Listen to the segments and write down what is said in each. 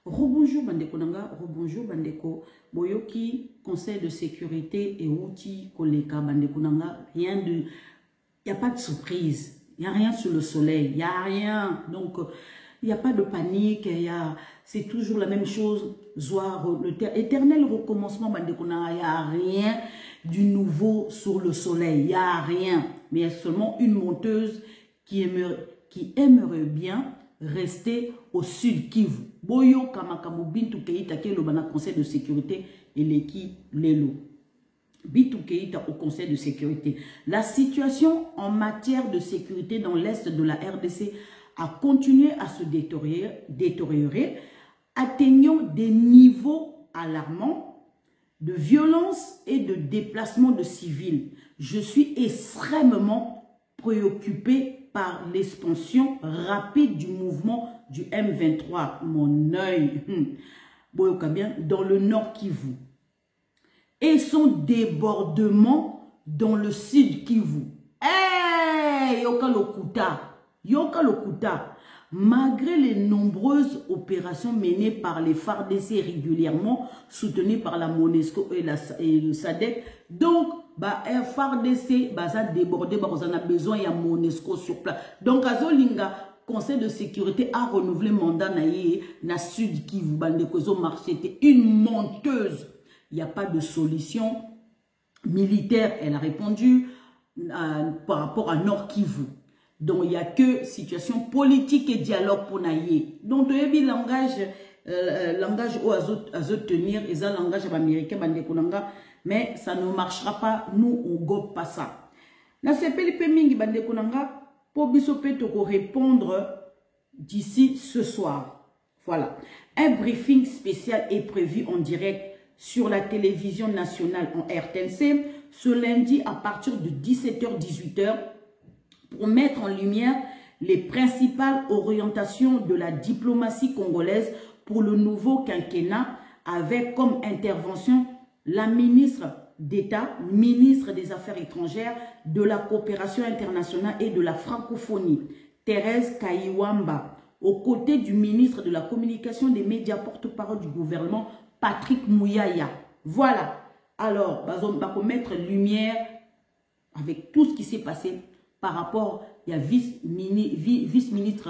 Rebonjour Bandeko Nanga, rebonjour Bandeko. Boyoki, Conseil de sécurité et outils Koleka Bandeko Nanga, rien de. Il n'y a pas de surprise, il n'y a rien sur le soleil, il n'y a rien. Donc, il n'y a pas de panique, c'est toujours la même chose. Éternel recommencement Bandeko Nanga, il n'y a rien du nouveau sur le soleil, il n'y a rien. Mais il y a seulement une monteuse qui aimerait bien rester au sud Kivu. Boyo Kamakamu Bintou Keita qui est le Conseil de sécurité et l'équipe Lelo. Bintou Keita au Conseil de sécurité. La situation en matière de sécurité dans l'est de la RDC a continué à se détériorer, atteignant des niveaux alarmants de violence et de déplacement de civils. Je suis extrêmement préoccupé par l'expansion rapide du mouvement du M23, mon œil, dans le nord Kivu, et son débordement dans le sud Kivu. Hey, Yoka Lokuta, malgré les nombreuses opérations menées par les FARDC régulièrement soutenues par la MONUSCO et le SADC, donc FARDC ça débordé, on a besoin il y a MONUSCO sur place. Donc Azolinga Conseil de sécurité a renouvelé mandat na sud Kivu bandeko marché une monteuse. Il n'y a pas de solution militaire, elle a répondu par rapport à Nord Kivu. Donc il n'y a que situation politique et dialogue pour naïe. Donc il y a langage où à tenir, ils ont langage américain bandeko nanga. Mais ça ne marchera pas, nous on gobe pas ça. Na sepelipe mingi bande konanga pour bisope toko répondre d'ici ce soir. Voilà. Un briefing spécial est prévu en direct sur la télévision nationale en RTNC ce lundi à partir de 17h-18h pour mettre en lumière les principales orientations de la diplomatie congolaise pour le nouveau quinquennat avec comme intervention la ministre d'État, ministre des Affaires étrangères, de la coopération internationale et de la francophonie, Thérèse Kayiwamba, aux côtés du ministre de la communication des médias porte-parole du gouvernement, Patrick Mouyaya. Voilà. Alors, on va mettre lumière avec tout ce qui s'est passé par rapport, il y a vice-ministre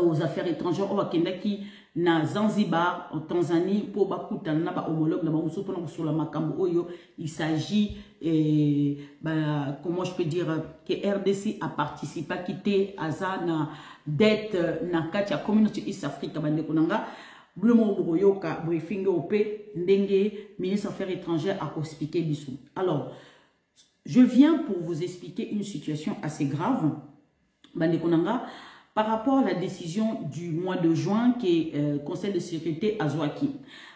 aux affaires étrangères au Kendaki na Zanzibar en Tanzanie pour bakuta na ba homologue na ba musopona sur la makambo oyo il s'agit comment je peux dire que RDC a participé à quitter Azana dette na katia communauté East Africa bande konanga blumo boyoka briefing op ndenge ministre des affaires étrangères a expliqué biso. Alors je viens pour vous expliquer une situation assez grave bande konanga par rapport à la décision du mois de juin qui est Conseil de sécurité Azwaki.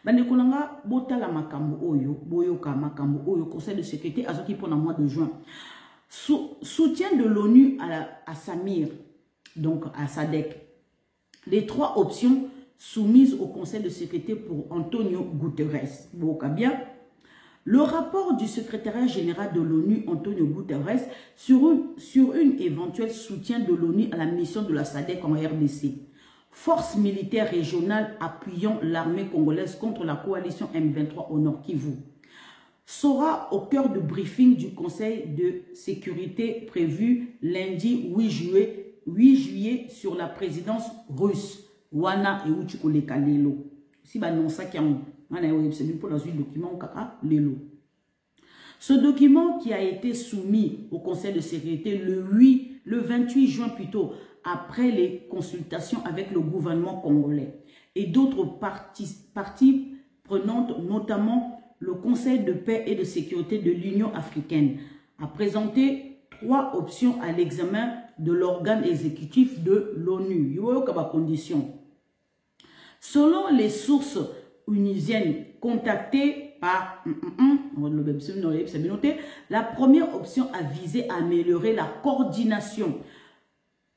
Bandekonanga bota la makambo oyo, boyoka makambo oyo, Conseil de sécurité Azwaki pour le mois de juin. Soutien de l'ONU à Samir, donc à SADC. Les trois options soumises au Conseil de sécurité pour Antonio Guterres. Boka bien. Le rapport du secrétariat général de l'ONU, Antonio Guterres, sur une éventuelle soutien de l'ONU à la mission de la SADC en RDC. Force militaire régionale appuyant l'armée congolaise contre la coalition M23 au Nord Kivu. Sera au cœur du briefing du Conseil de sécurité prévu lundi 8 juillet sur la présidence russe. Wana et Uchikoleka Lelo. Si non ça qui ce document qui a été soumis au Conseil de sécurité le 28 juin plutôt, après les consultations avec le gouvernement congolais et d'autres parties prenantes, notamment le Conseil de paix et de sécurité de l'Union africaine, a présenté 3 options à l'examen de l'organe exécutif de l'ONU. Selon les sources onusiennes contactées par la première option a visé à améliorer la coordination,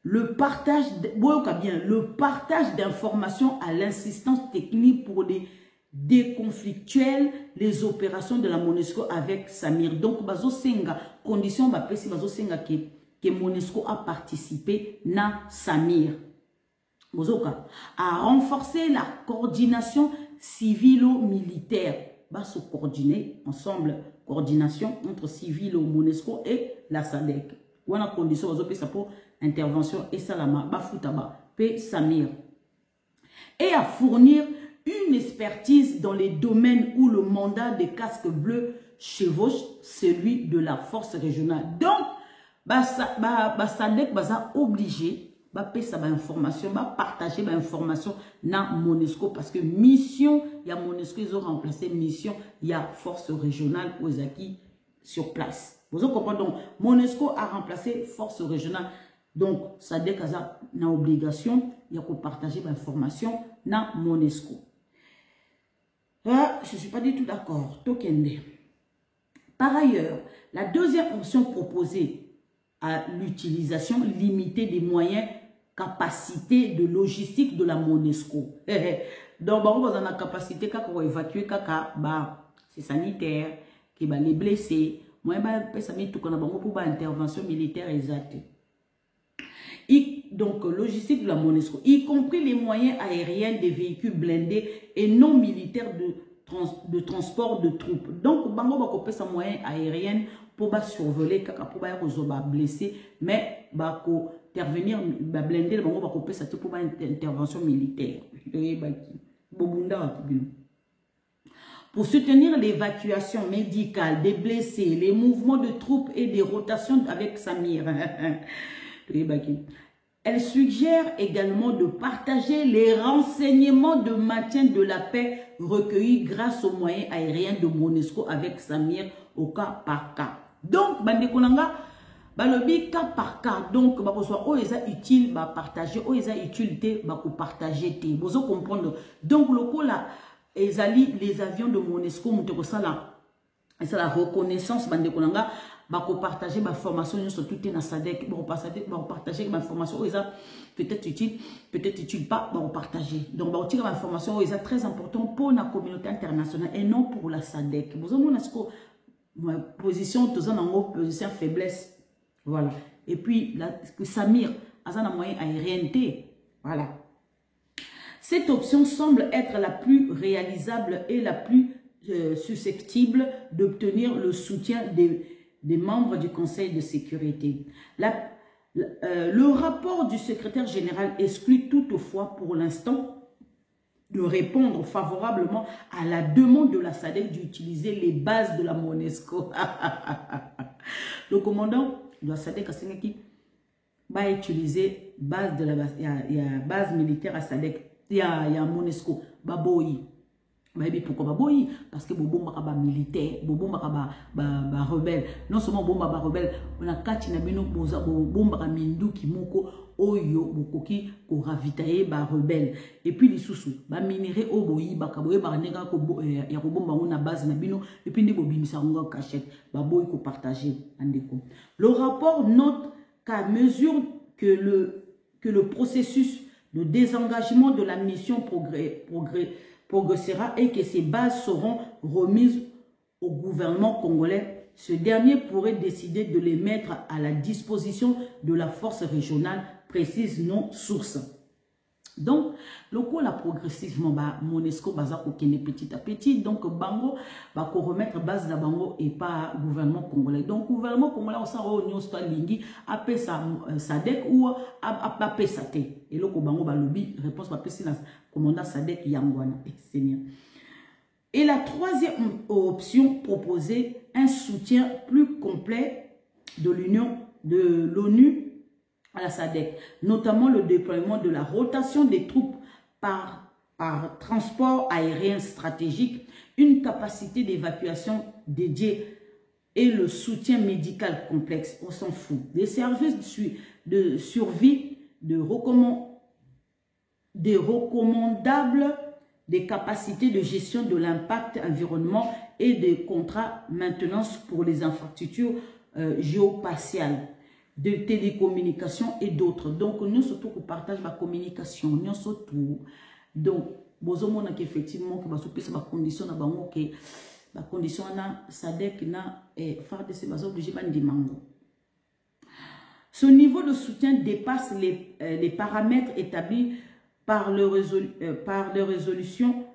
le partage d'informations à l'assistance technique pour les déconflictuels, les opérations de la MONUSCO avec Samir. Donc, bazo senga condition bazo senga que MONUSCO a participé na Samir. à renforcer la coordination civilo-militaire. Va se coordonner ensemble, coordination entre civilo, MONUSCO et la SADC. On a condition pour intervention et salama, bafutaba, P. Samir. Et à fournir une expertise dans les domaines où le mandat des casques bleus chevauche celui de la force régionale. Donc, SADC va obligé ba pesa ba information, ba partager ba information na MONUSCO parce que mission il y a MONUSCO ils ont remplacé mission il y a force régionale aux acquis sur place. Vous comprenez donc MONUSCO a remplacé force régionale donc ça dès qu'à na obligation il y a qu'on partager ba information na MONUSCO. Je suis pas du tout d'accord. Tokende. Par ailleurs, la deuxième option proposée à l'utilisation limitée des moyens capacité de logistique de la MONUSCO. Donc, on a la capacité pour évacuer c'est sanitaire, les blessés. Moi, ça mis tout pour intervention militaire exacte. Donc, logistique de la MONUSCO, y compris les moyens aériens des véhicules blindés et non militaires de transport de troupes. Donc, bango va couper sa moyen aérien pour survoler, pour pas blessé, mais bako intervenir, blender, bango va couper ça pour intervention militaire. Pour soutenir l'évacuation médicale des blessés, les mouvements de troupes et des rotations avec Samir. Elle suggère également de partager les renseignements de maintien de la paix recueillis grâce aux moyens aériens de MONUSCO avec Samir au cas par cas. Donc, Bandekonanga, balobi cas par cas. Donc, oh, est utile, partager, oh, est utilité, partager. Vous comprendre. Donc, le coup là, les avions de MONUSCO, c'est la reconnaissance, Bandekonanga. Partager ma formation sur tout dans SADC, partager ma formation peut-être utile pas, partager. Donc ma formation est très important pour la communauté internationale et non pour la SADC. Vous avez ma position, position faiblesse, voilà. Et puis Samir a un moyen aérien, voilà. Cette option semble être la plus réalisable et la plus susceptible d'obtenir le soutien des membres du Conseil de sécurité. Le rapport du secrétaire général exclut toutefois pour l'instant de répondre favorablement à la demande de la SADC d'utiliser les bases de la MONUSCO. Le commandant de la SADC va utiliser base de la base, il y a base militaire à SADC, il y a MONUSCO, Baboyi. Pourquoi Baboyi? Parce que Bobo Makaba militaire, Bobo Makaba rebelle. Non seulement Bobo Makaba rebelle, on a Katina Bino Bobo Makaba Mindu Kimoko, Oyo, Bokoki, ko ravitailler ba rebelle. Et puis les sous-sous, ba minéré Oboyi, Bakaboye, Baranega, Yarobomba, on a base Nabino, et puis les Bobimisa, on a cachette, Baboyi, ko partager, Andeko. Le rapport note qu'à mesure que le processus de désengagement de la mission progressera et que ces bases seront remises au gouvernement congolais, ce dernier pourrait décider de les mettre à la disposition de la force régionale, précise non source. Donc, le coup là progressivement, MONUSCO baza kokene petit à petit, donc bango va remettre base la bango et pas gouvernement congolais. Donc gouvernement congolais on s'en réunion soit lingi apé sa SADC ou apé sa te. Et le bango ba lobby réponse va passer dans commandant SADC Yangwana Seigneur. Et la troisième option proposée, un soutien plus complet de l'ONU à la SADC, notamment le déploiement de la rotation des troupes par transport aérien stratégique, une capacité d'évacuation dédiée et le soutien médical complexe, on s'en fout. Des services de survie, des recommandables, des capacités de gestion de l'impact environnement et des contrats maintenance pour les infrastructures géospatiales, de télécommunications et d'autres. Donc, nous surtout qu'on partage la communication, nous surtout. Donc, nous avons effectivement que la condition na bango que la condition na SADC na FARDC c'est obligé de mango. Ce niveau de soutien dépasse les paramètres établis par le résolution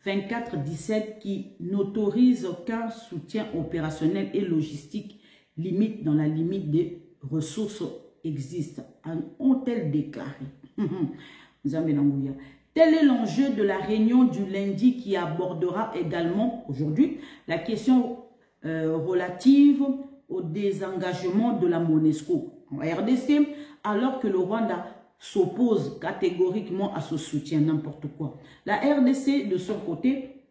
24-17 qui n'autorise aucun soutien opérationnel et logistique limite dans la limite des ressources existantes, ont-elles déclaré. Tel est l'enjeu de la réunion du lundi qui abordera également aujourd'hui la question relative au désengagement de la MONUSCO en RDC, alors que le Rwanda s'oppose catégoriquement à ce soutien, n'importe quoi. La RDC, de son côté,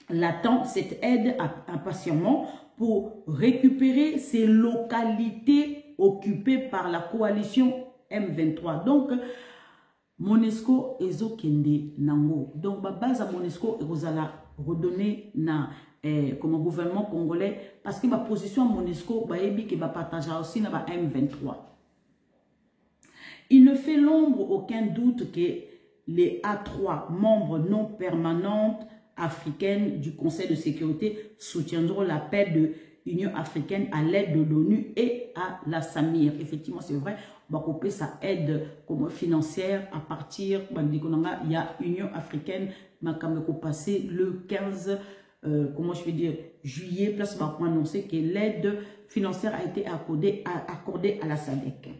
l'attend cette aide impatiemment pour récupérer ces localités occupées par la coalition M23. Donc, MONUSCO ezokende nango. Donc, la base à MONUSCO ezala redonner na comme gouvernement congolais parce que ma position à MONUSCO baebi que ba partage aussi na ba M23. Il ne fait l'ombre aucun doute que les A3 membres non permanents africaines du Conseil de sécurité soutiendront l'appel de l'Union africaine à l'aide de l'ONU et à la SAMIR. Effectivement, c'est vrai, Bakopé, ça aide comme financière à partir, il y a Union africaine, Makameko passé le 15, comment je vais dire, juillet, place pour annoncer que l'aide financière a été accordée à la SADC.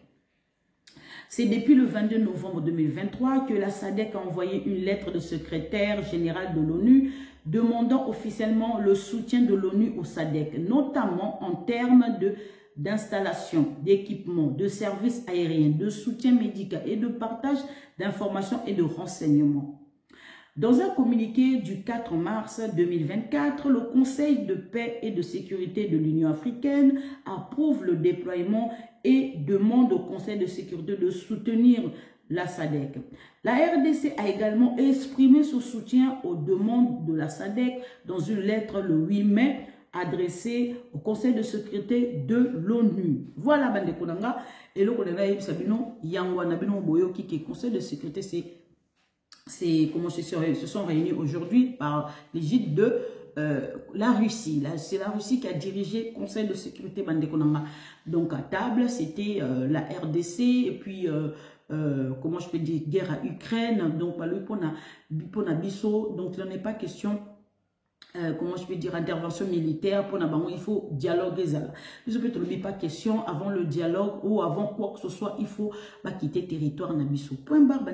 C'est depuis le 22 novembre 2023 que la SADC a envoyé une lettre de secrétaire général de l'ONU demandant officiellement le soutien de l'ONU au SADC, notamment en termes d'installation, d'équipement, de services aériens, de soutien médical et de partage d'informations et de renseignements. Dans un communiqué du 4 mars 2024, le Conseil de paix et de sécurité de l'Union africaine approuve le déploiement et demande au Conseil de sécurité de soutenir la SADC. La RDC a également exprimé son soutien aux demandes de la SADC dans une lettre le 8 mai adressée au Conseil de sécurité de l'ONU. Voilà, bande konanga, et le konanga sabino yangwa nabino boyo qui Conseil de sécurité c'est comment se sont réunis aujourd'hui par l'égide de la Russie. C'est la Russie qui a dirigé le Conseil de sécurité Bandekonanga. Donc à table, c'était la RDC et puis comment je peux dire, guerre à Ukraine. Donc pour Nabiso, donc il n'en est pas question. Comment je peux dire, intervention militaire pour Nabango, il faut dialoguer. Je peux te pas question avant le dialogue ou avant quoi que ce soit, il faut quitter le territoire Nabiso. Point barre,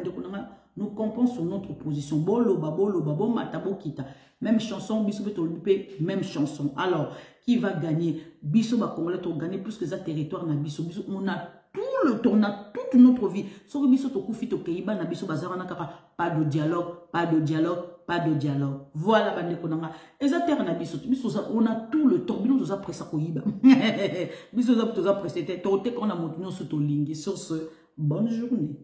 nous compensons notre position. Bolo, babo, matabo, kita. Même chanson, biso même chanson. Alors, qui va gagner? Biso, Congolais, gagner plus que ça territoire Nabiso. On a tout le temps, on a toute notre vie. Sauf que biso, tokufi, tokeiba, Nabiso, bazarana, pas de dialogue, pas de dialogue. Pas de dialogue. Voilà, bande konanga. Ezater na biso. On a tout le temps. Bino toza pressa koyiba. Biso toza pressa. Tote qu'on a monté sur ton ligne. Sur ce, bonne journée.